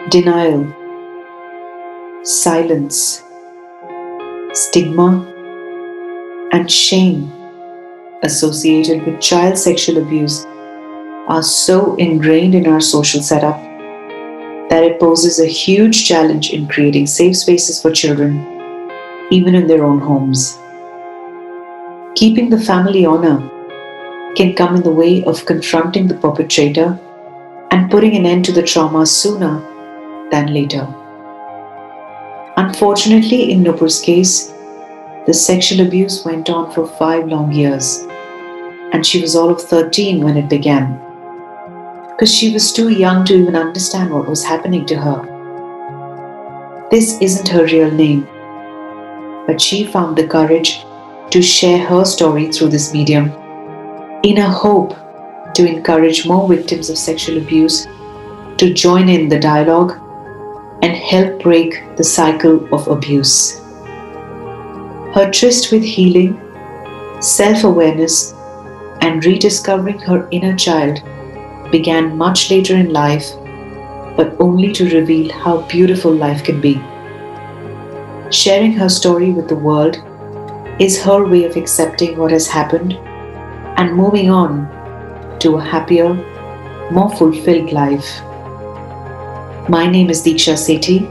Denial, silence, stigma, and shame associated with child sexual abuse are so ingrained in our social setup that it poses a huge challenge in creating safe spaces for children, even in their own homes. Keeping the family honor can come in the way of confronting the perpetrator and putting an end to the trauma sooner than later. Unfortunately, in Nupur's case, the sexual abuse went on for 5 long years, and she was all of 13 when it began, because she was too young to even understand what was happening to her. This isn't her real name, but she found the courage to share her story through this medium in a hope to encourage more victims of sexual abuse to join in the dialogue and help break the cycle of abuse. Her tryst with healing, self awareness, and rediscovering her inner child began much later in life, but only to reveal how beautiful life can be. Sharing her story with the world is her way of accepting what has happened and moving on to a happier, more fulfilled life. My name is Diksha Sethi,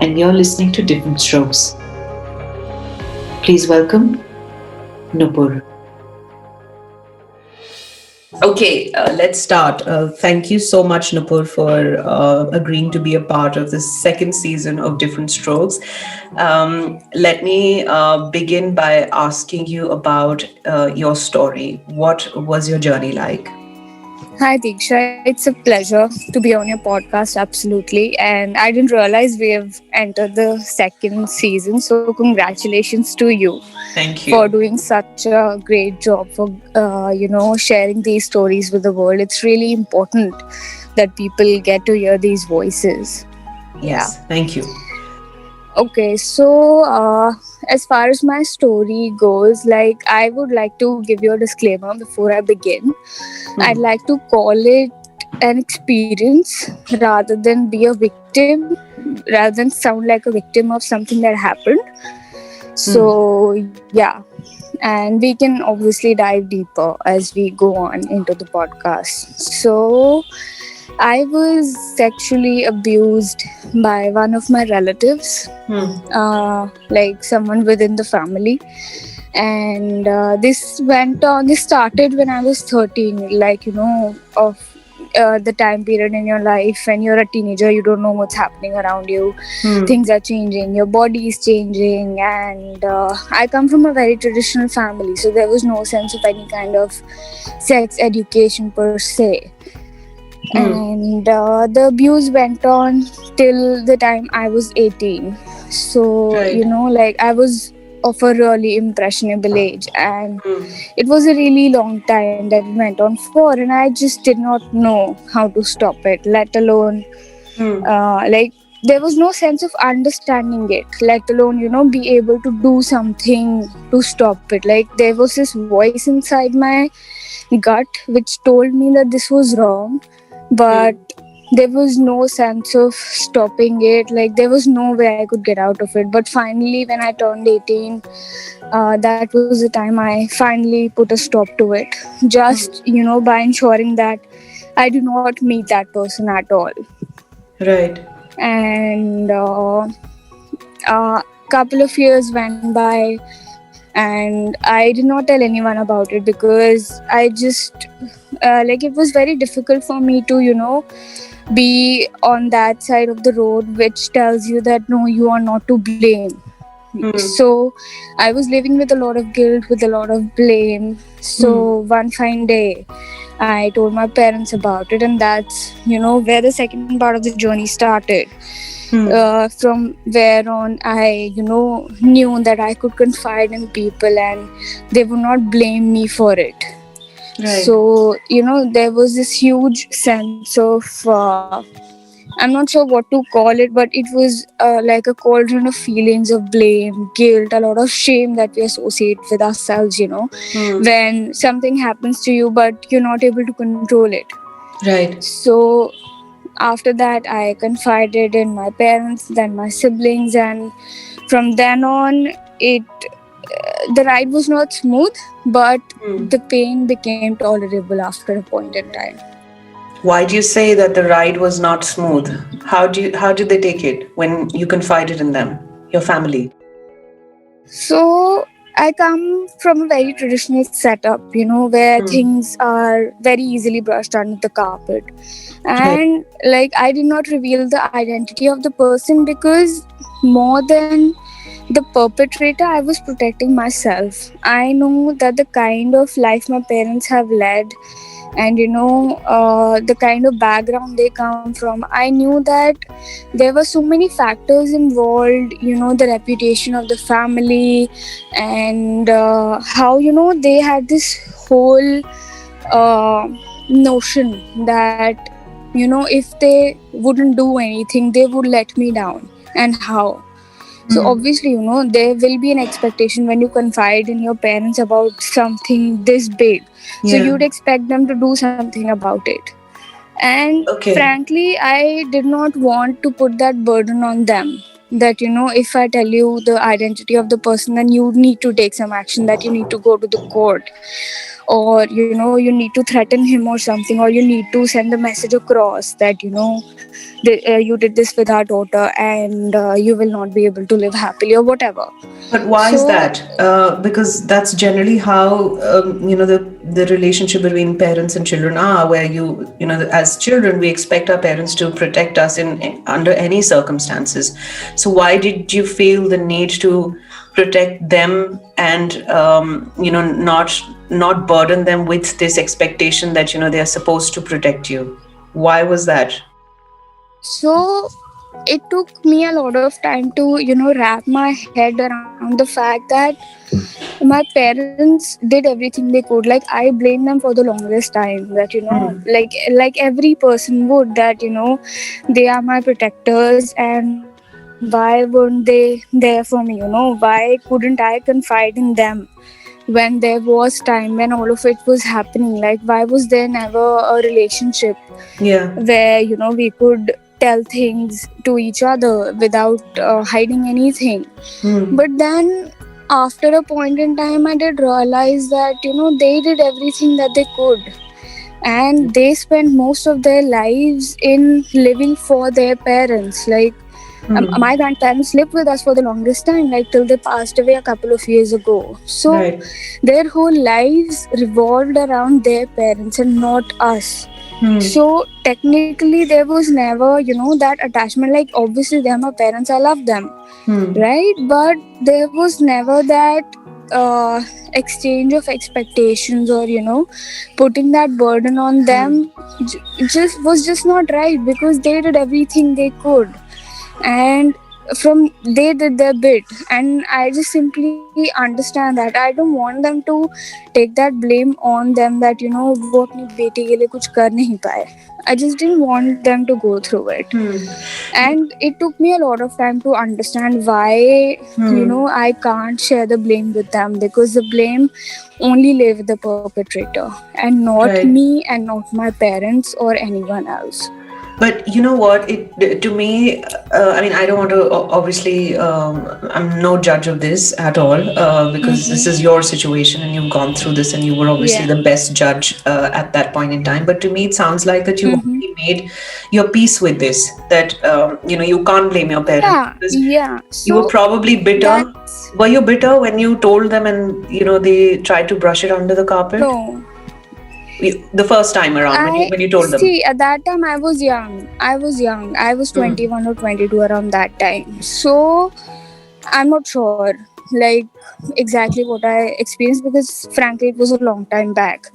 and you're listening to Different Strokes. Please welcome Nupur. Okay, let's start. Thank you so much, Nupur, for agreeing to be a part of this second season of Different Strokes. Let me begin by asking you about your story. What was your journey like? Hi Diksha, it's a pleasure to be on your podcast, absolutely. And I didn't realize we have entered the second season, so congratulations to you. Thank For you. doing such a great job for sharing these stories with the world. It's really important that people get to hear these voices. Yes, thank you. Okay, so as far as my story goes, like I would like to give you a disclaimer before I begin. I'd like to call it an experience rather than be a victim, rather than sound like a victim of something that happened. So, yeah. And we can obviously dive deeper as we go on into the podcast. So, I was sexually abused by one of my relatives, like someone within the family. And this started when I was 13, like, of the time period in your life when you're a teenager, you don't know what's happening around you. Things are changing, your body is changing, and I come from a very traditional family, so there was no sense of any kind of sex education per se. And the abuse went on till the time I was 18. So, like I was of a really impressionable age, and it was a really long time that it went on for, and I just did not know how to stop it, let alone like there was no sense of understanding it, let alone be able to do something to stop it. Like there was this voice inside my gut which told me that this was wrong, but there was no sense of stopping it. Like there was no way I could get out of it. But finally, when I turned 18, that was the time I finally put a stop to it, just by ensuring that I do not meet that person at all. Right. And couple of years went by, and I did not tell anyone about it because I just like it was very difficult for me to be on that side of the road which tells you that no, you are not to blame. So I was living with a lot of guilt, with a lot of blame. So one fine day I told my parents about it, and that's where the second part of the journey started. From where on I knew that I could confide in people and they would not blame me for it. Right. So there was this huge sense of I'm not sure what to call it, but it was like a cauldron of feelings of blame, guilt, a lot of shame that we associate with ourselves, when something happens to you but you're not able to control it. Right. So after that, I confided in my parents, then my siblings, and from then on, it the ride was not smooth, but the pain became tolerable after a point in time. Why do you say that the ride was not smooth? How did they take it when you confided in them, your family? So I come from a very traditional setup, where things are very easily brushed under the carpet. Right. And like, I did not reveal the identity of the person because more than the perpetrator, I was protecting myself. I know that the kind of life my parents have led, and the kind of background they come from, I knew that there were so many factors involved, the reputation of the family, and how they had this whole notion that if they wouldn't do anything, they would let me down, and how. So obviously, there will be an expectation when you confide in your parents about something this big. So Yeah. you'd expect them to do something about it. And Okay. frankly, I did not want to put that burden on them. That, if I tell you the identity of the person, then you need to take some action, that you need to go to the court, or you need to threaten him or something, or you need to send a message across that you did this with our daughter, and you will not be able to live happily, or whatever. But why is So that? Because that's generally how the relationship between parents and children are. Where as children, we expect our parents to protect us in under any circumstances. So why did you feel the need to protect them and not burden them with this expectation that they are supposed to protect you? Why was that? so it took me a lot of time to wrap my head around the fact that my parents did everything they could. Like, I blamed them for the longest time, that like every person would, that they are my protectors, and why weren't they there for me, why couldn't I confide in them when there was time, when all of it was happening? Like, why was there never a relationship Yeah. where we could tell things to each other without hiding anything? But then after a point in time, I did realize that they did everything that they could, and they spent most of their lives in living for their parents. Like, my grandparents lived with us for the longest time, like till they passed away a couple of years ago. So Right. their whole lives revolved around their parents and not us. So technically there was never that attachment. Like, obviously they're my parents, I love them, right? But there was never that exchange of expectations, or putting that burden on them just not right, because they did everything they could, and from they did their bit. And I just simply understand that I don't want them to take that blame on them, that वो अपनी बेटी के लिए कुछ कर नहीं पाए. I just didn't want them to go through it. And it took me a lot of time to understand why I can't share the blame with them, because the blame only lay with the perpetrator, and not Right. me, and not my parents or anyone else. But you know what? To me, I mean, I don't want to obviously. I'm no judge of this at all because this is your situation and you've gone through this and you were obviously Yeah. the best judge at that point in time. But to me, it sounds like that you already made your peace with this. That you can't blame your parents because Yeah. you were So probably bitter. that's Were you bitter when you told them and they tried to brush it under the carpet? no. The first time around when I you told them. see, at that time I was young. I was 21 or 22 around that time. So I'm not sure like exactly what I experienced, because frankly it was a long time back.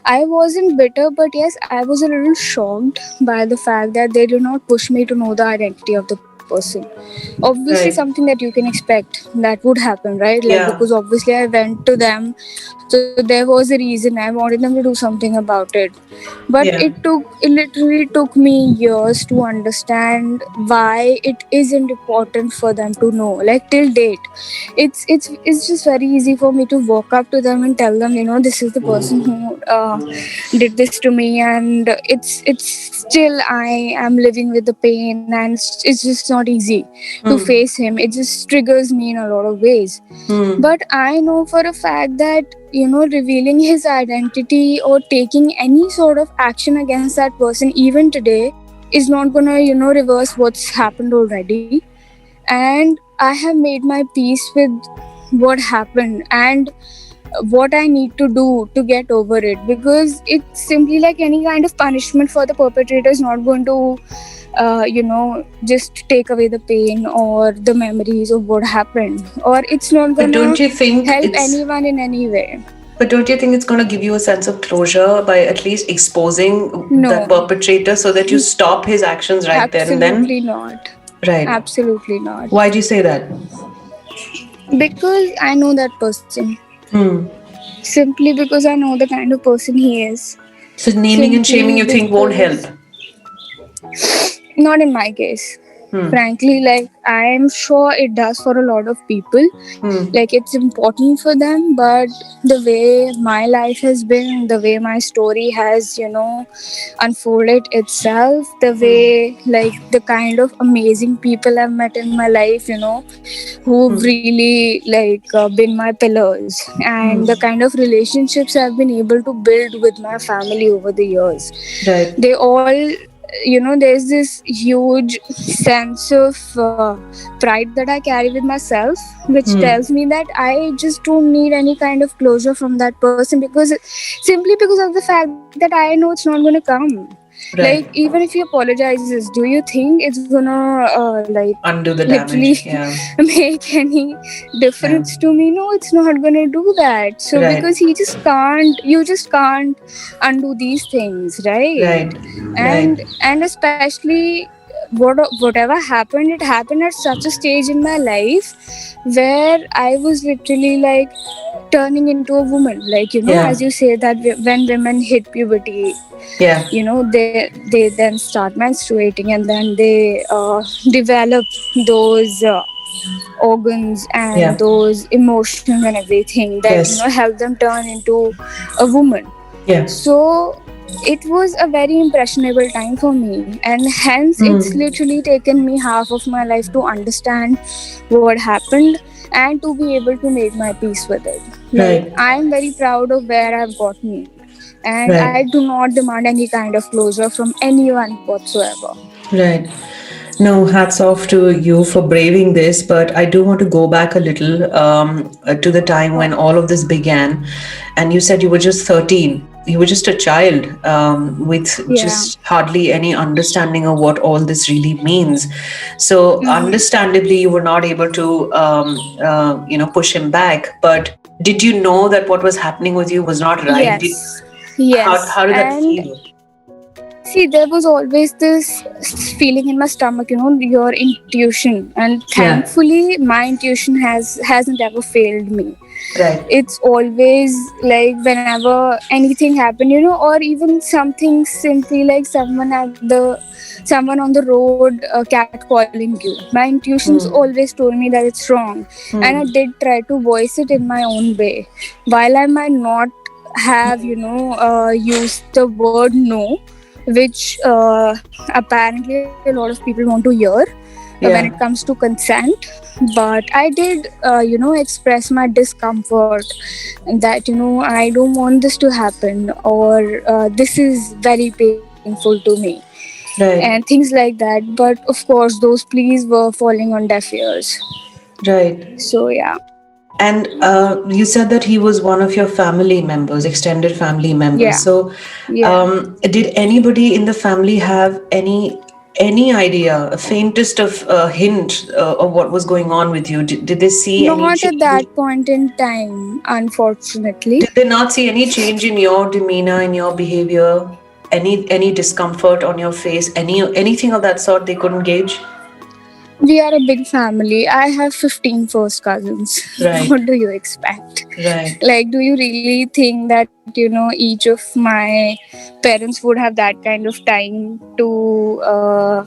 I wasn't bitter, but yes, I was a little shocked by the fact that they did not push me to know the identity of the person. person. Obviously Right. something that you can expect that would happen, right? Like, Yeah. because obviously I went to them, so there was a reason I wanted them to do something about it. But Yeah. it literally took me years to understand why it isn't important for them to know. Like, till date, it's just very easy for me to walk up to them and tell them, this is the person who did this to me, and it's still I am living with the pain, and it's just not easy to Hmm. face him. It just triggers me in a lot of ways. Hmm. But I know for a fact that, revealing his identity or taking any sort of action against that person even today is not gonna, reverse what's happened already. And I have made my peace with what happened and what I need to do to get over it, because it's simply like any kind of punishment for the perpetrator is not going to just take away the pain or the memories of what happened, or it's not But gonna don't you think help it's anyone in any way. But don't you think it's going to give you a sense of closure by at least exposing that No, perpetrator so that you stop his actions right there and then? absolutely not. Right. Absolutely not. Why do you say that? Because I know that person. Hmm. Simply because I know the kind of person he is. So naming and shaming Simply you think won't help? because, not in my case. Hmm. Frankly, like, I am sure it does for a lot of people. Hmm. Like, it's important for them, but the way my life has been, the way my story has, unfolded itself, the way, like, the kind of amazing people I've met in my life, who've really, like, been my pillars, and the kind of relationships I've been able to build with my family over the years, Right. they all, there's this huge sense of pride that I carry with myself, which tells me that I just don't need any kind of closure from that person, because simply because of the fact that I know it's not going to come. Like, Right. even if he apologizes, do you think it's gonna like Undo the literally damage. Yeah. make any difference to me? No, it's not gonna do that. So Right. because you just can't undo these things, right? Right. and Right. and especially whatever happened, it happened at such a stage in my life where I was literally like turning into a woman, like, Yeah. as you say that when women hit puberty, Yeah. they then start menstruating, and then they develop those organs Yeah. and those emotions and everything that Yes. help them turn into a woman. Yeah. So it was a very impressionable time for me, and hence it's Hmm. literally taken me half of my life to understand what happened and to be able to make my peace with it. Like, Right. I am very proud of where I've gotten, and I Right. do not demand any kind of closure from anyone whatsoever. Right. No, hats off to you for braving this, but I do want to go back a little to the time when all of this began. And you said you were just 13. You were just a child with Yeah. just hardly any understanding of what all this really means. So, understandably, you were not able to, push him back. But did you know that what was happening with you was not right? Yes. How Yes. did that And feel? see, there was always this feeling in my stomach, your intuition, and Yeah. thankfully, my intuition hasn't ever failed me. Right. It's always like whenever anything happened, or even something simply like someone on the road catcalling you. My intuitions always told me that it's wrong, and I did try to voice it in my own way. While I might not have, used the word no, which apparently a lot of people want to hear when it Yeah. comes to consent. But I did express my discomfort that I don't want this to happen, or this is very painful to me, and Right. things like that. But of course those pleas were falling on deaf ears. Right. So yeah. And you said that he was one of your family members, extended family members. Yeah. So, Yeah. did anybody in the family have any idea, a faintest of hint of what was going on with you? Did they see any Not at change? that point in time, unfortunately. Did they not see any change in your demeanor, in your behavior, any discomfort on your face, anything of that sort? They couldn't gauge. We are a big family. I have 15 first cousins. Right. What do you expect? Right. Like, do you really think that, each of my parents would have that kind of time to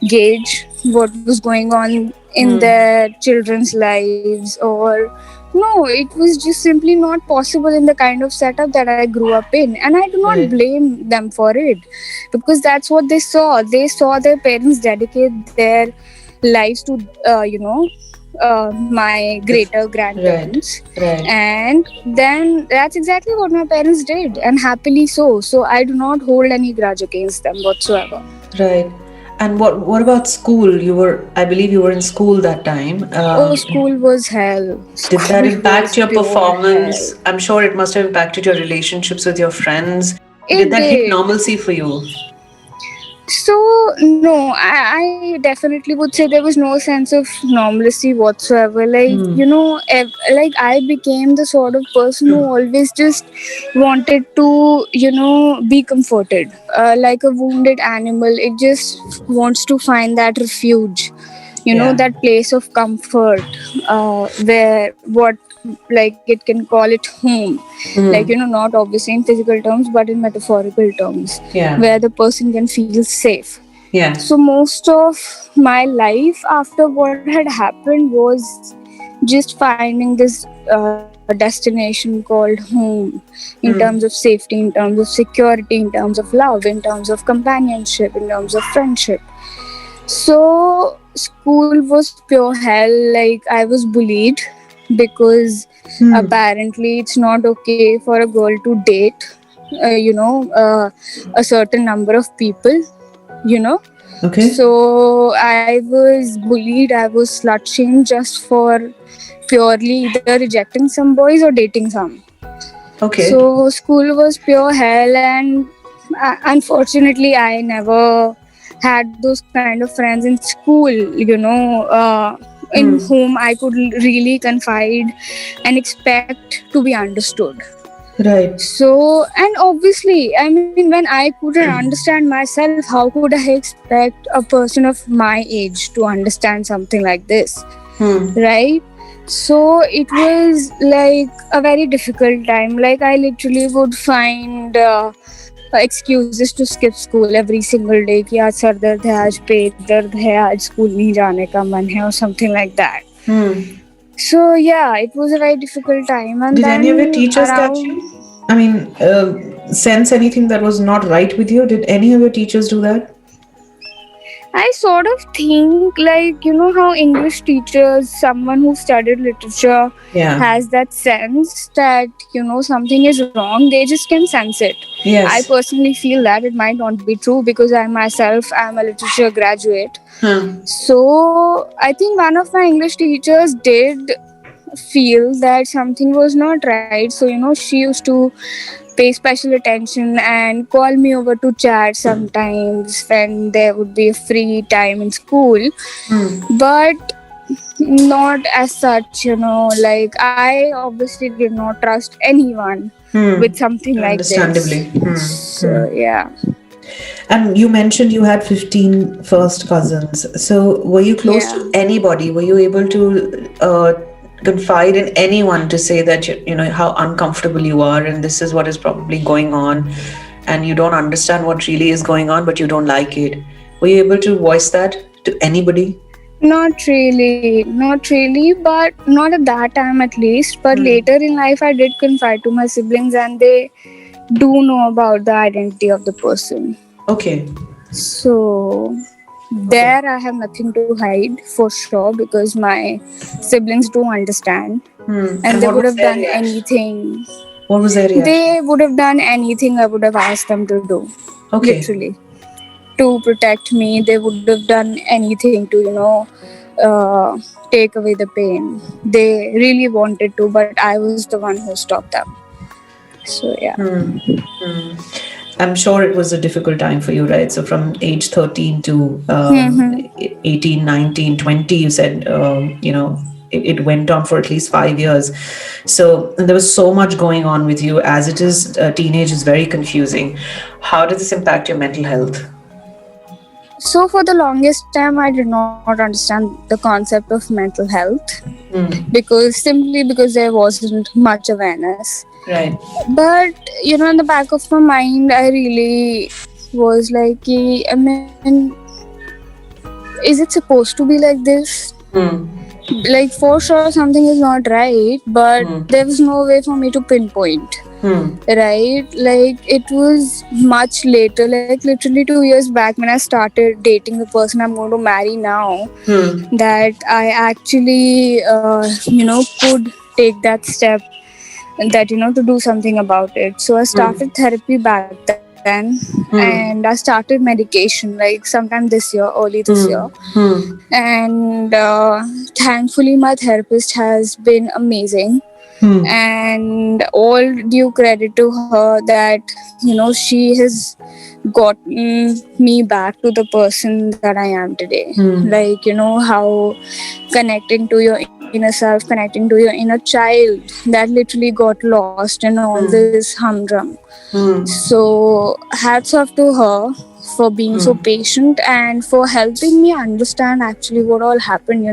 gauge what was going on in their children's lives? Or no, it was just simply not possible in the kind of setup that I grew up in, and I do not Right. blame them for it, because that's what they saw their parents dedicate their lives to my greater Right. grandparents, Right. and then that's exactly what my parents did, and happily so I do not hold any grudge against them whatsoever. Right. And what about school? I believe you were in school that time. Oh, school was hell. Did that School impact was your pure performance? hell. I'm sure it must have impacted your relationships with your friends. Did It that hit did. normalcy for you? So no, I definitely would say there was no sense of normalcy whatsoever. Like like I became the sort of person who always just wanted to be comforted, like a wounded animal. It just wants to find that refuge, Yeah. that place of comfort, where what like it can call it home, like not obviously in physical terms but in metaphorical terms, Yeah. where the person can feel safe. Yeah. So most of my life after what had happened was just finding this destination called home, in terms of safety, in terms of security, in terms of love, in terms of companionship, in terms of friendship. So school was pure hell. Like I was bullied because apparently it's not okay for a girl to date a certain number of people, you know Okay. so I was bullied, I was slut shamed just for purely either rejecting some boys or dating some. Okay. So school was pure hell, and unfortunately I never had those kind of friends in school, in whom I could really confide and expect to be understood. Right. So, and obviously, I mean, when I couldn't understand myself, how could I expect a person of my age to understand something like this? Right? So, it was like a very difficult time. Like, I literally would find excuses to skip school every single day. कि आज sir दर्द है, आज पेट दर्द है, आज school नहीं जाने का मन है, or something like that. So yeah, it was a very difficult time. And Did then any of your teachers catch around, you? I mean, sense anything that was not right with you? Did any of your teachers do that? I sort of think like, how English teachers, someone who studied literature, Yeah. has that sense that, something is wrong, they just can sense it. Yes. I personally feel that it might not be true because I myself am a literature graduate. So I think one of my English teachers did feel that something was not right. So, she used to pay special attention and call me over to chat sometimes when there would be a free time in school. But not as such, like I obviously did not trust anyone with something like Understandably. this. So, yeah. And you mentioned you had 15 first cousins. So were you close to anybody? Were you able to confide in anyone to say that you know how uncomfortable you are and this is what is probably going on and you don't understand what really is going on but you don't like it? Were you able to voice that to anybody? Not really, but not at that time at least. But later in life, I did confide to my siblings, and they do know about the identity of the person. Okay. So there I have nothing to hide for sure because my siblings do understand, and they would have done anything. What was their reaction? They would have done anything I would have asked them to do. Okay. Literally. To protect me, they would have done anything to, take away the pain. They really wanted to, but I was the one who stopped them. So, yeah. I'm sure it was a difficult time for you, right? So from age 13 to 18, 19, 20, you said, it went on for at least 5 years. So there was so much going on with you. As it is, teenage is very confusing. How did this impact your mental health? So for the longest time, I did not understand the concept of mental health because there wasn't much awareness. Right. But in the back of my mind, I really was like, I mean, is it supposed to be like this? Like, for sure, something is not right, but there was no way for me to pinpoint. Right? Like, it was much later, like literally 2 years back when I started dating the person I'm going to marry now, that I actually, could take that step, that to do something about it. So I started therapy back then, and I started medication like sometime early this year. And thankfully my therapist has been amazing, and all due credit to her that she has gotten me back to the person that I am today. Like, how connecting to your inner self, connecting to your inner child that literally got lost in all this humdrum. So hats off to her for being so patient and for helping me understand actually what all happened,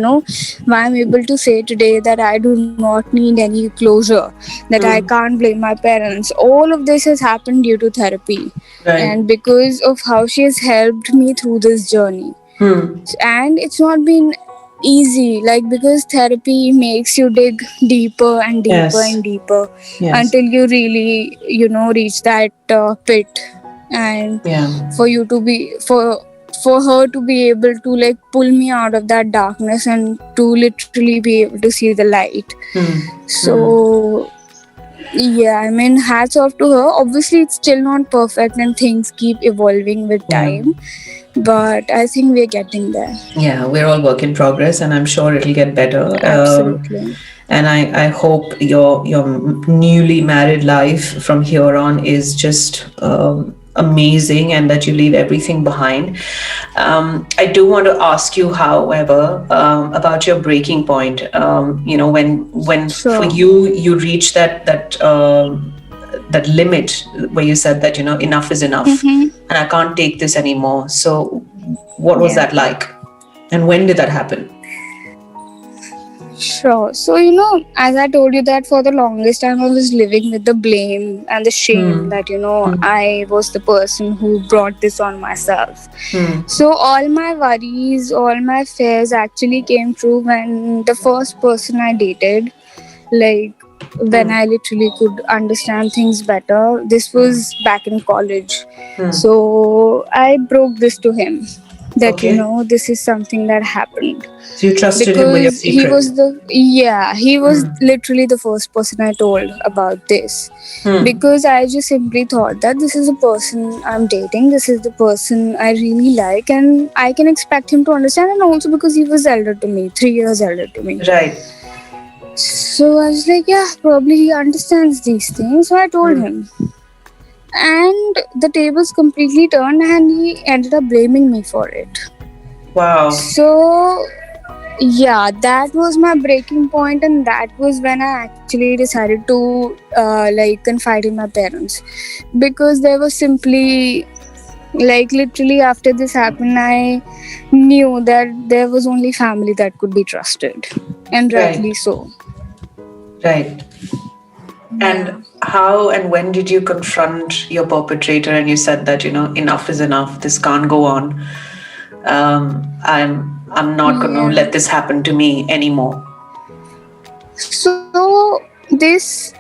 why I'm able to say today that I do not need any closure, that I can't blame my parents. All of this has happened due to therapy, and because of how she has helped me through this journey. And it's not been easy, like, because therapy makes you dig deeper and deeper and deeper until you really reach that pit. And for you to be for her to be able to like pull me out of that darkness and to literally be able to see the light. So yeah, I mean, hats off to her. Obviously it's still not perfect and things keep evolving with time, but I think we're getting there. Yeah, we're all work in progress, and I'm sure it'll get better. Absolutely. And I hope your newly married life from here on is just amazing, and that you leave everything behind. I do want to ask you, however, about your breaking point. When for you reach that limit where you said that enough is enough, and I can't take this anymore. So what was that like, and when did that happen? Sure. So, as I told you that for the longest time I was living with the blame and the shame that, I was the person who brought this on myself. So all my worries, all my fears actually came true when the first person I dated, like when I literally could understand things better. This was back in college. So I broke this to him that this is something that happened. So you trusted him with your secret? He was literally the first person I told about this, because I just simply thought that this is the person I'm dating, this is the person I really like, and I can expect him to understand. And also because he was elder to me, 3 years elder to me. Right. So I was like, yeah, probably he understands these things. So I told him. And the tables completely turned and he ended up blaming me for it. Wow. So yeah, that was my breaking point, and that was when I actually decided to confide in my parents, because they were simply like, literally after this happened, I knew that there was only family that could be trusted, and rightly so. Right. And how and when did you confront your perpetrator and you said that enough is enough, this can't go on, I'm not going to let this happen to me anymore? So this,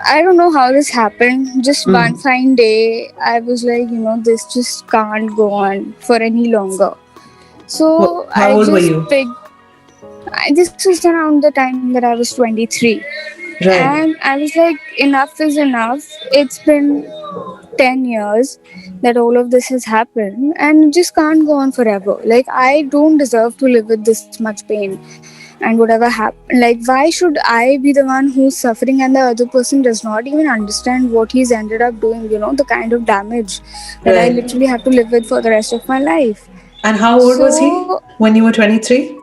I don't know how this happened. Just one fine day, I was like, this just can't go on for any longer. So how old were you? This was around the time that I was 23. Right. And I was like, enough is enough. It's been 10 years that all of this has happened, and it just can't go on forever. Like, I don't deserve to live with this much pain. And whatever happened, like, why should I be the one who's suffering and the other person does not even understand what he's ended up doing, the kind of damage that I literally have to live with for the rest of my life. And how old was he when you were 23?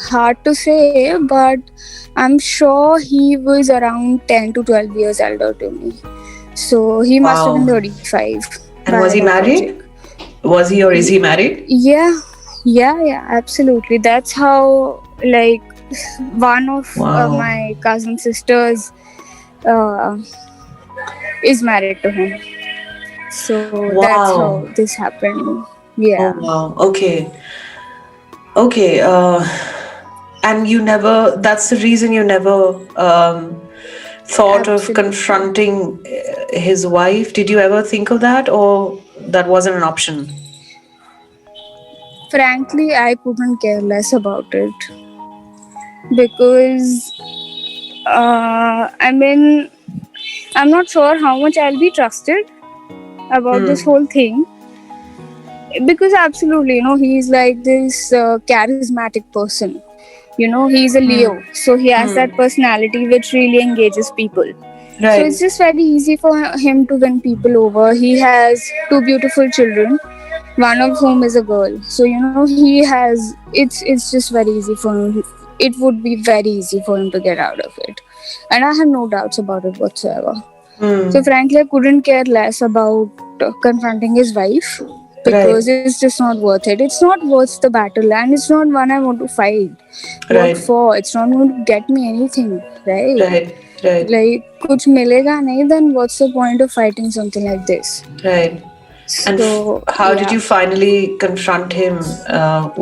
Hard to say, but I'm sure he was around 10 to 12 years elder to me. So he must have been 35. And was he married? Was he or is he married? Yeah, absolutely. That's how, like, one of Wow. my cousin sisters uh, is married to him. So that's how Wow. this happened. Oh, Yeah, wow. Okay. Okay. And you never, that's the reason you never thought of absolutely. confronting his wife. Did you ever think of that, or that wasn't an option? Frankly, I couldn't care less about it because, I mean, I'm not sure how much I'll be trusted about this Hmm. whole thing. Because absolutely, he's like this charismatic person. He's a Leo, Hmm. so he has that Hmm. personality which really engages people. So it's Right. just very easy for him to win people over. He has two beautiful children, one of whom is a girl. So he has, it's just very easy for him. It would be very easy for him to get out of it, and I have no doubts about it whatsoever. So Hmm. frankly, I couldn't care less about confronting his wife because Right. it's just not worth it. It's not worth the battle, and it's not one I want to fight. What Right. for? It's not going to get me anything, right? Right. Right. Like, कुछ मिलेगा नहीं, then what's the point of fighting something like this? Right. And So how did yeah. you finally confront him?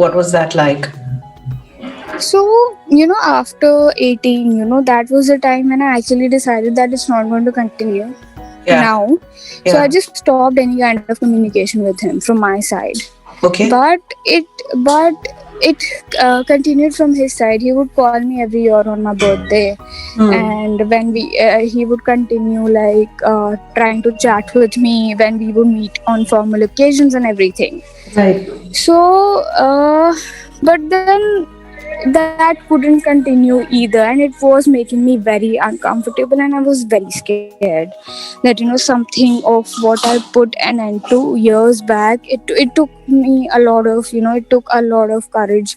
What was that like? So after 18, that was the time when I actually decided that it's not going to continue Yeah. now. So I Yeah. just stopped any kind of communication with him from my side. Okay. But it continued from his side. He would call me every year on my birthday, Hmm. and when he would continue like trying to chat with me when we would meet on formal occasions and everything. Right. So but then that couldn't continue either, and it was making me very uncomfortable, and I was very scared that something of what I put an end to years back, it took me a lot of it took a lot of courage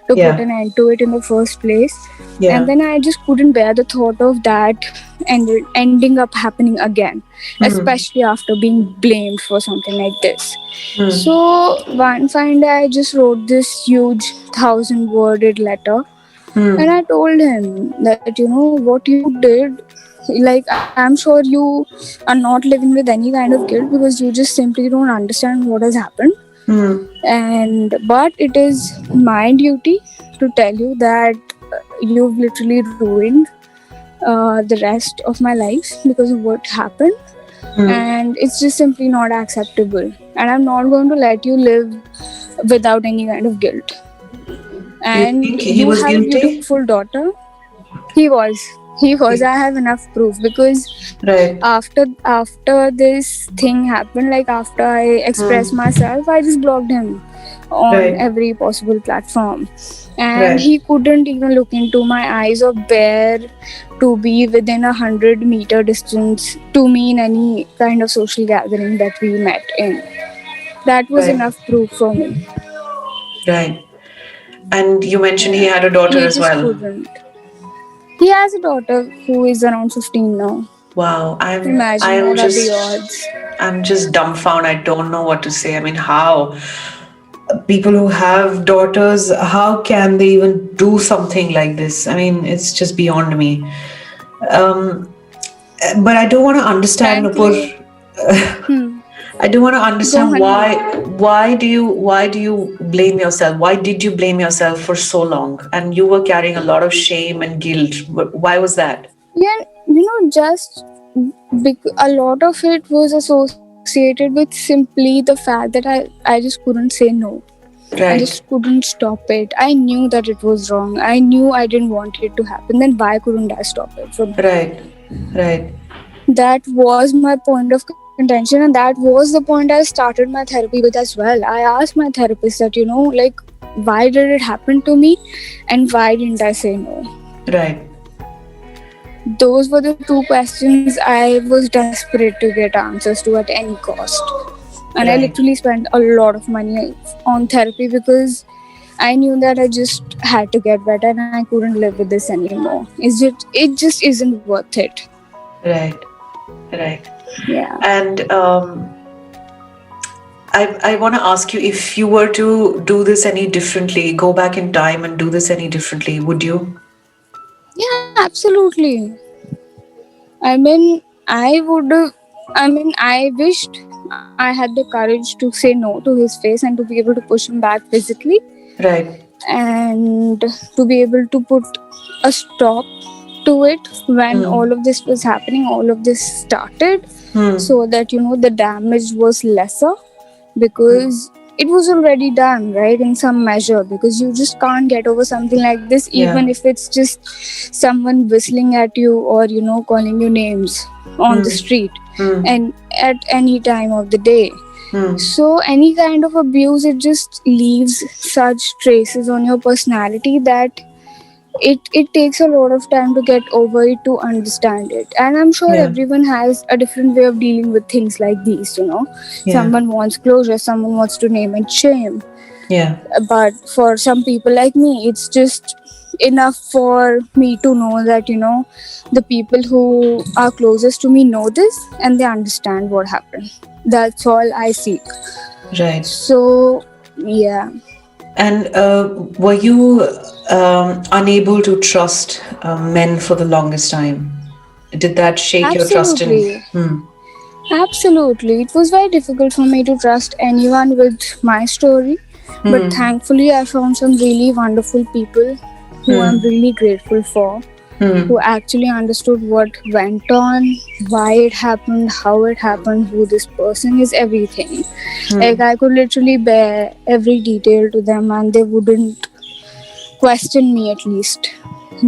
to put Yeah. an end to it in the first place. And Yeah. then I just couldn't bear the thought of that ending up happening again, Hmm. especially after being blamed for something like this. Hmm. So one fine day I just wrote this huge 1,000-worded letter, and Hmm. I told him that what you did, like, I'm sure you are not living with any kind of guilt because you just simply don't understand what has happened. Hmm. And but it is my duty to tell you that you've literally ruined the rest of my life because of what happened, Hmm. and it's just simply not acceptable, and I'm not going to let you live without any kind of guilt. You And think he you was have a guilty? beautiful daughter. He was I have enough proof because Right. after this thing happened, like after I expressed Hmm. myself, I just blocked him on Right. every possible platform, and Right. he couldn't even look into my eyes or bear to be within 100-meter distance to me in any kind of social gathering that we met in. That was Right. enough proof for me. Right. And you mentioned he Yeah, had a daughter he as just well. couldn't. He has a daughter who is around 15 now. Wow. Imagine what are the odds. I'm just dumbfounded. I don't know what to say. I mean, how people who have daughters, how can they even do something like this? I mean, it's just beyond me. Um, but I do want to understand, Nupur. Frankly, hmm, I do want to go understand ahead. why do you blame yourself? Why did you blame yourself for so long? And you were carrying a lot of shame and guilt. Why was that? Yeah, just a lot of it was associated with simply the fact that I just couldn't say no. I just Right, couldn't stop it. I knew that it was wrong. I knew I didn't want it to happen. Then why couldn't I stop it from happening? right, right, That was my point of contention, and that was the point I started my therapy with as well. I asked my therapist that, like, why did it happen to me and why didn't I say no? right, Those were the two questions I was desperate to get answers to at any cost. And I right, literally spent a lot of money on therapy because I knew that I just had to get better and I couldn't live with this anymore. It just isn't worth it. right, right. Yeah. And I want to ask you, if you were to do this any differently, go back in time and do this any differently, would you? Yeah, absolutely. I mean, I would. I wished I had the courage to say no to his face and to be able to push him back physically, Right. and to be able to put a stop to it when Hmm. all of this was happening, all of this started, Hmm. so that the damage was lesser, because it was already done, right, in some measure, because you just can't get over something like this, Yeah. even if it's just someone whistling at you or calling you names on the Hmm. street Hmm. and at any time of the day. Hmm. So any kind of abuse, it just leaves such traces on your personality that it takes a lot of time to get over it, to understand it. And I'm sure Yeah. everyone has a different way of dealing with things like these. Yeah. Someone wants closure, someone wants to name and shame, Yeah. but for some people like me, it's just enough for me to know that the people who are closest to me know this and they understand what happened. That's all I seek. Right. So yeah. And were you unable to trust men for the longest time? Did that shake your trust in? Absolutely. Hmm. Absolutely. It was very difficult for me to trust anyone with my story. But Hmm. thankfully, I found some really wonderful people who I'm Hmm. really grateful for, Hmm. who actually understood what went on, why it happened, how it happened, who this person is, everything. Like, Hmm. I could literally bear every detail to them and they wouldn't question me, at least.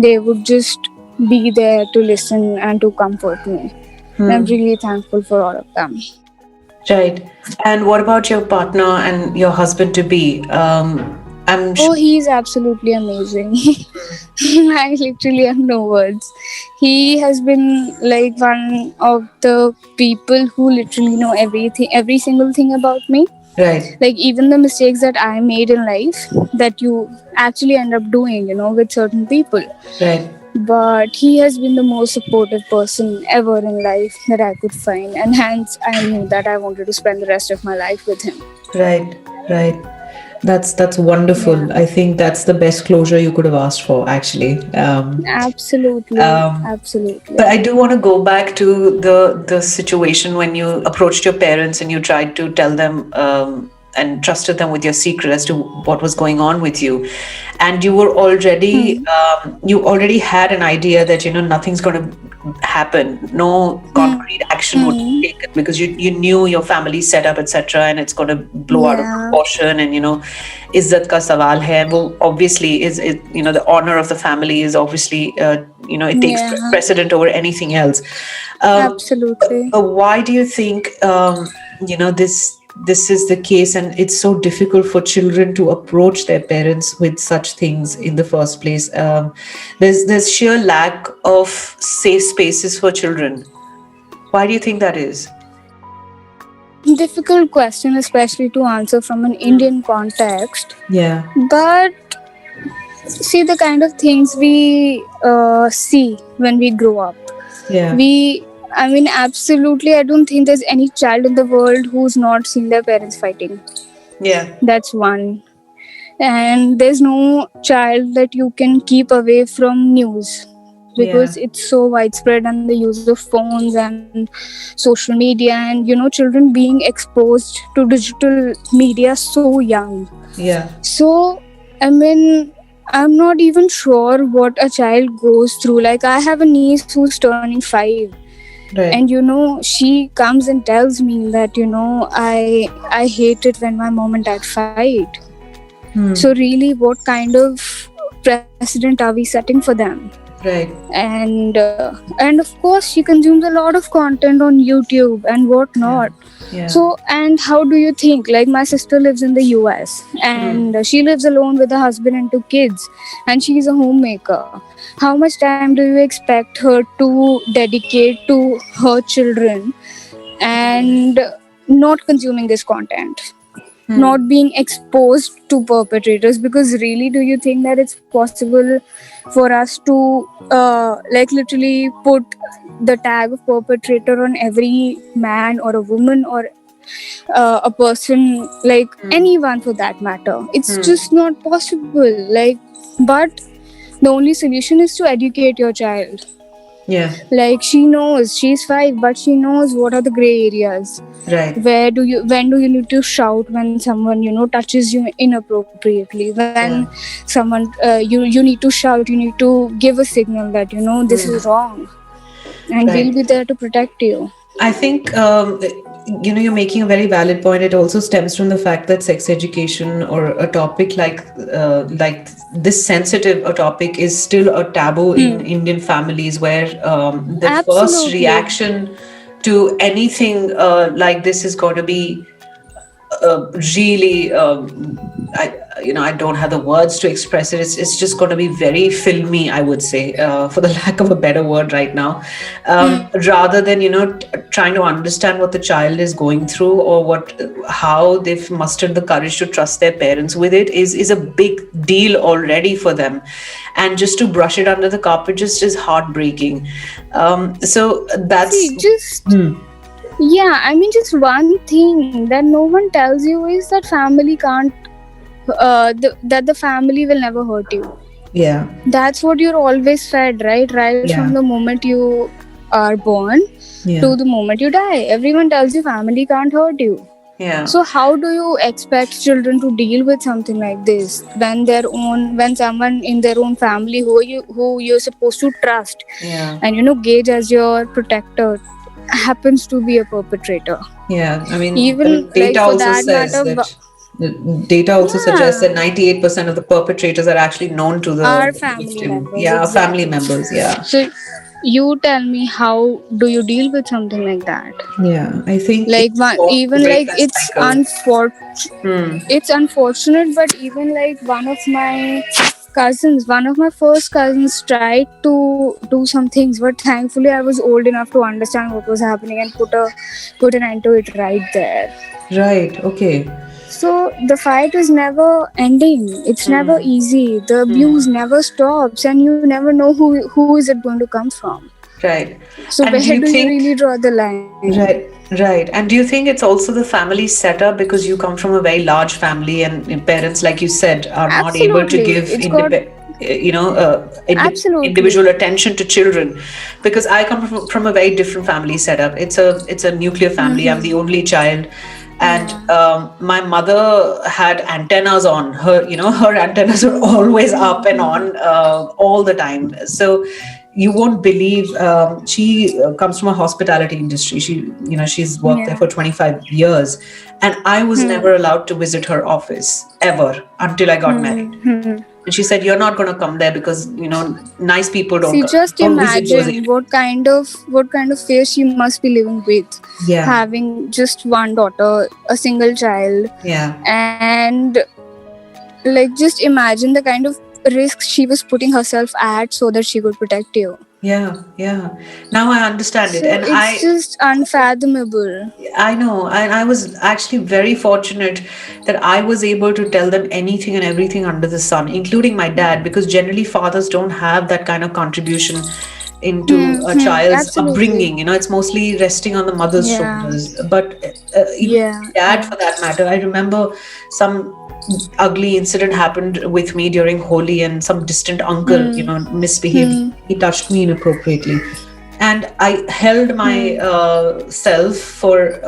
They would just be there to listen and to comfort me. I'm Hmm. really thankful for all of them. Right. And what about your partner and your husband to be? I'm Oh, sure. he's absolutely amazing. I literally have no words. He has been like one of the people who literally know everything, every single thing about me. Right. Like, even the mistakes that I made in life that you actually end up doing, with certain people. Right. But he has been the most supportive person ever in life that I could find, and hence I knew that I wanted to spend the rest of my life with him. Right. Right. That's Yeah, wonderful. I think that's the best closure you could have asked for, actually. absolutely, Um, but absolutely. I do want to go back to the situation when you approached your parents and you tried to tell them and trusted them with your secret as to what was going on with you, and you were already Hmm. you already had an idea that nothing's going to happen, no Hmm. concrete action would Hmm. be taken because you knew your family setup, etc., and it's going to blow out of Yeah. proportion, and izzat ka sawal hai. Well, obviously is it, the honor of the family is obviously it takes Yeah. precedent over anything else. Absolutely. Why do you think this is the case, and it's so difficult for children to approach their parents with such things in the first place? There's sheer lack of safe spaces for children. Why do you think that is? Difficult question, especially to answer from an Indian context. Yeah. But see, the kind of things we see when we grow up. Yeah. Absolutely, I don't think there's any child in the world who's not seen their parents fighting. Yeah. That's one. And there's no child that you can keep away from news, Yeah. because it's so widespread, and the use of phones and social media, and children being exposed to digital media so young. Yeah. So, I mean, I'm not even sure what a child goes through. Like, I have a niece who's turning 5, and Right. she comes and tells me that I hate it when my mom and dad fight. So Hmm. really, what kind of precedent are we setting for them? Right. And of course, she consumes a lot of content on YouTube and Yeah. whatnot. Yeah. So, and how do you think? Like, my sister lives in the US, Hmm. and she lives alone with a husband and 2 kids, and she's a homemaker. How much time do you expect her to dedicate to her children and not consuming this content? Hmm. Not being exposed to perpetrators, because really, do you think that it's possible for us to like literally put the tag of perpetrator on every man or a woman or a person, like anyone for that matter. It's just not possible. Like, but the only solution is to educate your child. Yeah. Like, she knows, she's 5, but she knows what are the gray areas. Right. When do you need to shout when someone, touches you inappropriately? When someone, you need to shout, you need to give a signal that, this is wrong. And we'll be there to protect you. I think, you're making a very valid point. It also stems from the fact that sex education, or a topic like this sensitive a topic, is still a taboo in Indian families, where the first reaction to anything like this is going to be really, I don't have the words to express it. It's just going to be very filmy, I would say, for the lack of a better word right now, rather than, trying to understand what the child is going through, or how they've mustered the courage to trust their parents with it is a big deal already for them. And just to brush it under the carpet just is heartbreaking. So that's... Yeah, I mean, just one thing that no one tells you is that family can't, that the family will never hurt you. Yeah. That's what you're always fed, right? Right from the moment you are born to the moment you die. Everyone tells you family can't hurt you. Yeah. So how do you expect children to deal with something like this when someone in their own family who you're supposed to trust and gauge as your protector happens to be a perpetrator? Yeah, I mean, even data like, also says that. Data also suggests that 98% of the perpetrators are actually known to the family members. Yeah, family members. Yeah. So you tell me, how do you deal with something like that? Yeah, I think like it's unfortunate, but even like one of my first cousins tried to do some things, but thankfully I was old enough to understand what was happening and put an end to it right there. Right. Okay. So the fight is never ending. It's never easy. The abuse never stops, and you never know who is it going to come from. Right. So and where do you really draw the line? Right. And do you think it's also the family setup, because you come from a very large family and parents, like you said, are not able to give individual attention to children? Because I come from a very different family setup. It's a nuclear family. I'm the only child. And my mother had antennas on her. Her antennas are always up and on all the time. So you won't believe, she comes from a hospitality industry. She's worked there for 25 years, and I was never allowed to visit her office ever until I got married. And she said, "You're not going to come there because nice people don't." See, just imagine what kind of fear she must be living with. Yeah. Having just one daughter, a single child. Yeah. And like, just imagine the kind of risks she was putting herself at so that she could protect you. Yeah. Now I understand it, and it's just unfathomable. I know, and I was actually very fortunate that I was able to tell them anything and everything under the sun, including my dad, because generally fathers don't have that kind of contribution into a child's upbringing. It's mostly resting on the mother's shoulders. But even dad, for that matter, I remember some ugly incident happened with me during Holi, and some distant uncle, misbehaved. He touched me inappropriately, and I held myself for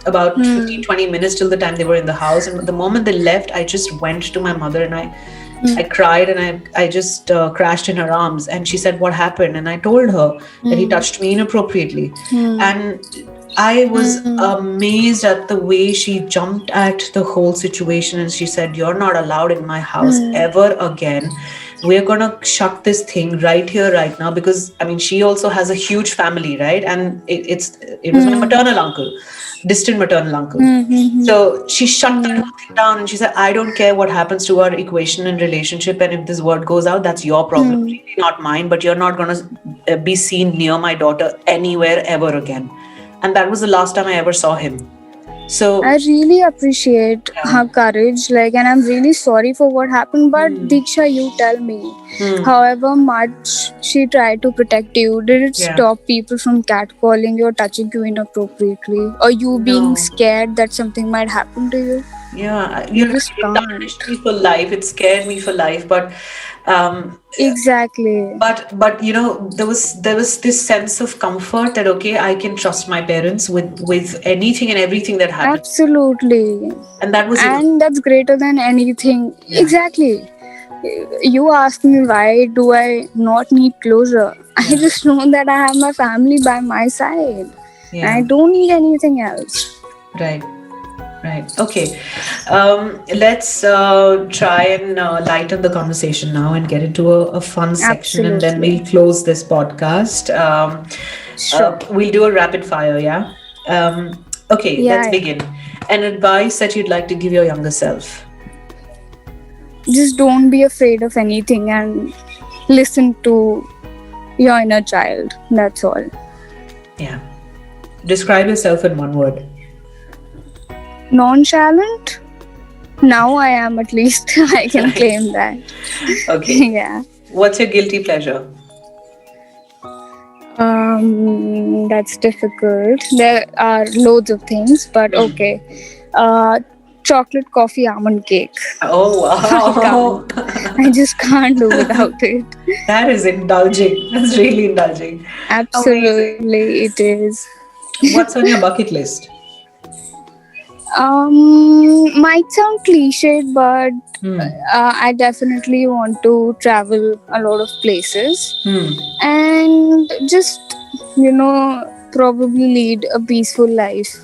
about 15-20 minutes till the time they were in the house. And the moment they left, I just went to my mother and I cried, and I just crashed in her arms. And she said, "What happened?" And I told her that he touched me inappropriately. And I was amazed at the way she jumped at the whole situation, and she said, "You're not allowed in my house ever again. We're going to shut this thing right here, right now." Because, I mean, she also has a huge family, right? And it was my maternal uncle, distant maternal uncle. So she shut that whole thing down, and she said, "I don't care what happens to our equation and relationship. And if this word goes out, that's your problem, really not mine. But you're not going to be seen near my daughter anywhere ever again." And that was the last time I ever saw him. So, I really appreciate her courage, like, and I'm really sorry for what happened. But Diksha, you tell me, however much she tried to protect you, did it yeah. stop people from catcalling you or touching you inappropriately, or you being No. scared that something might happen to you? Yeah, You you're right. just It can't. tarnished me for life. It scared me for life. Um, Exactly. but there was this sense of comfort that okay, I can trust my parents with anything and everything that happened, Absolutely. and that was enough. And that's greater than anything. Yeah, Exactly. You ask me why do I not need closure? I yeah, just know that I have my family by my side. I yeah. don't need anything else. Right, right. Okay, let's try and lighten the conversation now and get into a fun section, and then Absolutely. we'll close this podcast. Sure. We'll do a rapid fire, yeah. Okay, let's Yeah, yeah. begin. An advice that you'd like to give your younger self. Just don't be afraid of anything and listen to your inner child. That's all. Yeah. Describe yourself in one word. Nonchalant? Now I am, at least. I can claim that. Okay. Yeah. What's your guilty pleasure? That's difficult. There are loads of things, but okay. Chocolate coffee almond cake. Oh, I wow. can't. I just can't do without it. That is indulging. That's really indulging. Amazing. Absolutely, it is. What's on your bucket list? Might sound cliched, but Hmm. I definitely want to travel a lot of places Hmm. and just, probably lead a peaceful life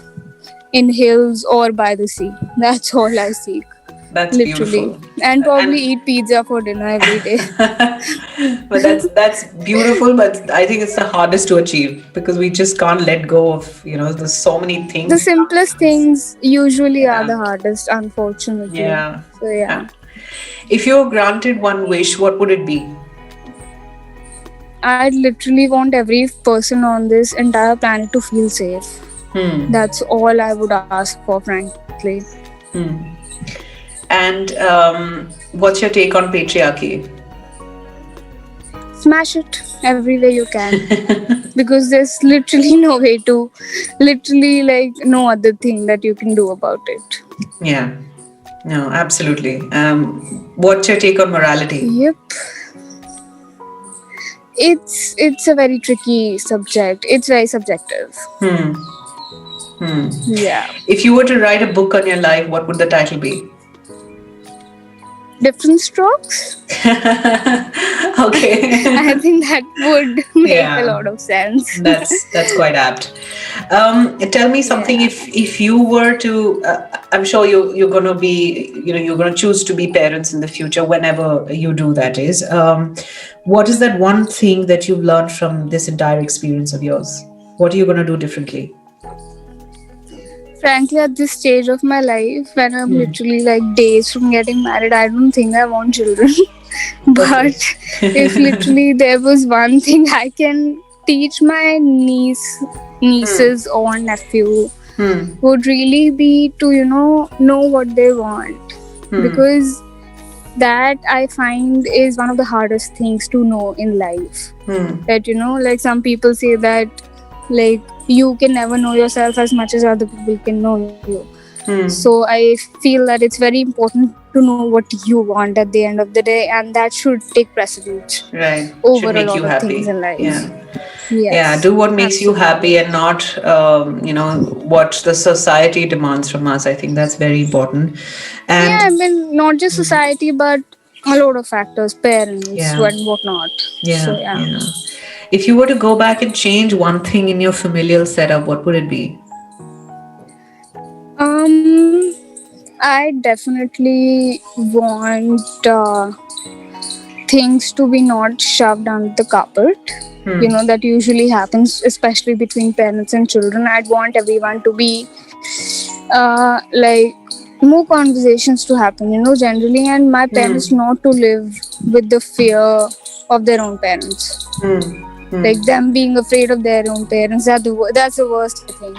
in hills or by the sea. That's all I seek, That's literally. beautiful. And probably And eat pizza for dinner every day. but that's beautiful, but I think it's the hardest to achieve because we just can't let go of, there's so many The things. simplest things usually are Yeah. the hardest, unfortunately. Yeah. So, yeah. If you were granted one wish, what would it be? I literally want every person on this entire planet to feel safe. Hmm. That's all I would ask for, frankly. Hmm. And what's your take on patriarchy? Smash it every way you can. Because there's literally no way to, literally, like, no other thing that you can do about it. Yeah. No, absolutely. What's your take on morality? Yep. It's a very tricky subject. It's very subjective. Hmm. Hmm. Yeah. If you were to write a book on your life, what would the title be? Different strokes? Okay. I think that would make Yeah. a lot of sense. That's quite apt. Tell me something. Yeah. If you were to, I'm sure you're gonna be, you're gonna choose to be parents in the future whenever you do. That is, what is that one thing that you've learned from this entire experience of yours? What are you gonna do differently? Frankly, at this stage of my life, when I'm literally like days from getting married, I don't think I want children. But if literally there was one thing I can teach my nieces or nephew, would really be to know what they want, because that I find is one of the hardest things to know in life. That like some people say that like you can never know yourself as much as other people can know you. So I feel that it's very important to know what you want at the end of the day, and that should take precedence over Should a make lot you of happy. things in life. Yeah. Yes, Yeah, do what makes you happy and not, what the society demands from us. I think that's very important. And yeah, I mean, not just society, but a lot of factors, parents, Yeah. and whatnot. yeah, So yeah. yeah. If you were to go back and change one thing in your familial setup, what would it be? I definitely want things to be not shoved under the carpet. That usually happens, especially between parents and children. I'd want everyone to be like more conversations to happen, generally, and my parents not to live with the fear of their own parents. Like them being afraid of their own parents. That's the worst, I think.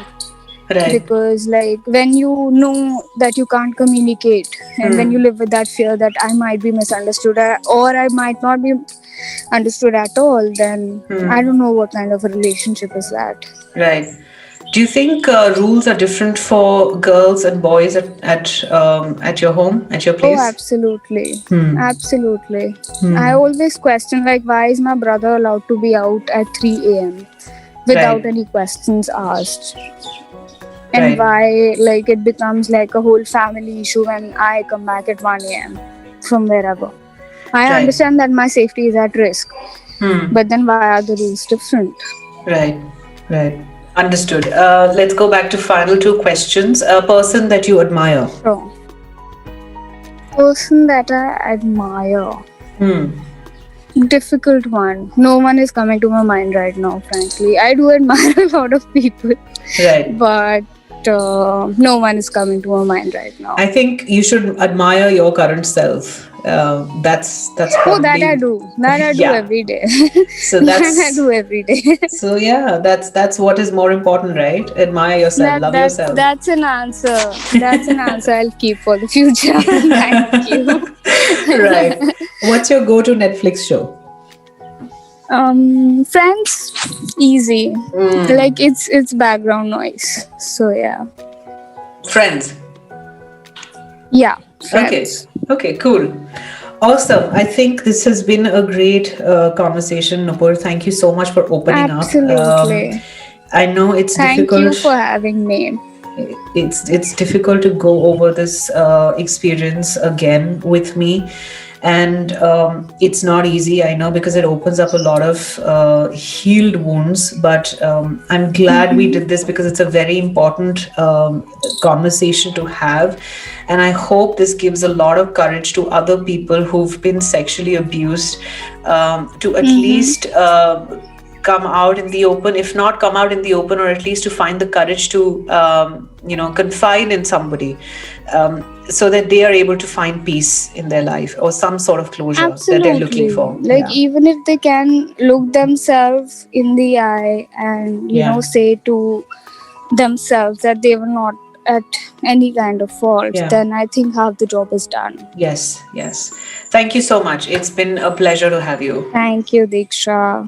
Right. Because like when you know that you can't communicate, and when you live with that fear that I might be misunderstood, or I might not be understood at all, then I don't know what kind of a relationship is that. Right. Do you think rules are different for girls and boys at your home, at your Oh, place? absolutely. Hmm. Absolutely. I Hmm. always question, like, why is my brother allowed to be out at 3 a.m. without Right. any questions asked? And Right. why, like, it becomes like a whole family issue when I come back at 1 a.m. from wherever. I Right. understand that my safety is at risk, Hmm. but then why are the rules different? Right. Right. Understood. Let's go back to final two questions. A person that you admire. So, person that I admire. Hmm. Difficult one. No one is coming to my mind right now, frankly. I do admire a lot of people, Right. but no one is coming to my mind right now. I think you should admire your current self. That's Oh, that I probably do. That I do yeah. every day. So That I that's do every day. so yeah. That's what is more important, right? Admire yourself, that love that yourself. that's an answer. That's an answer I'll keep for the future. Thank you. Right. What's your go-to Netflix show? Friends, easy. Like it's background noise. So yeah. Friends. Yeah, Okay. friends. Okay. Cool. Awesome. I think this has been a great conversation, Nupur. Thank you so much for opening up. Absolutely. I know it's Thank you difficult. for having me. It's difficult to go over this experience again with me, and it's not easy. I know, because it opens up a lot of healed wounds. But I'm glad we did this, because it's a very important conversation to have, and I hope this gives a lot of courage to other people who've been sexually abused, to at least come out in the open, if not come out in the open, or at least to find the courage to confide in somebody, so that they are able to find peace in their life, or some sort of closure that they're looking Absolutely. for. Like even if they can look themselves in the eye and Yeah. say to themselves that they were not at any kind of fault, Yeah. then I think half the job is done. Yes. Thank you so much. It's been a pleasure to have you. Thank you, Diksha.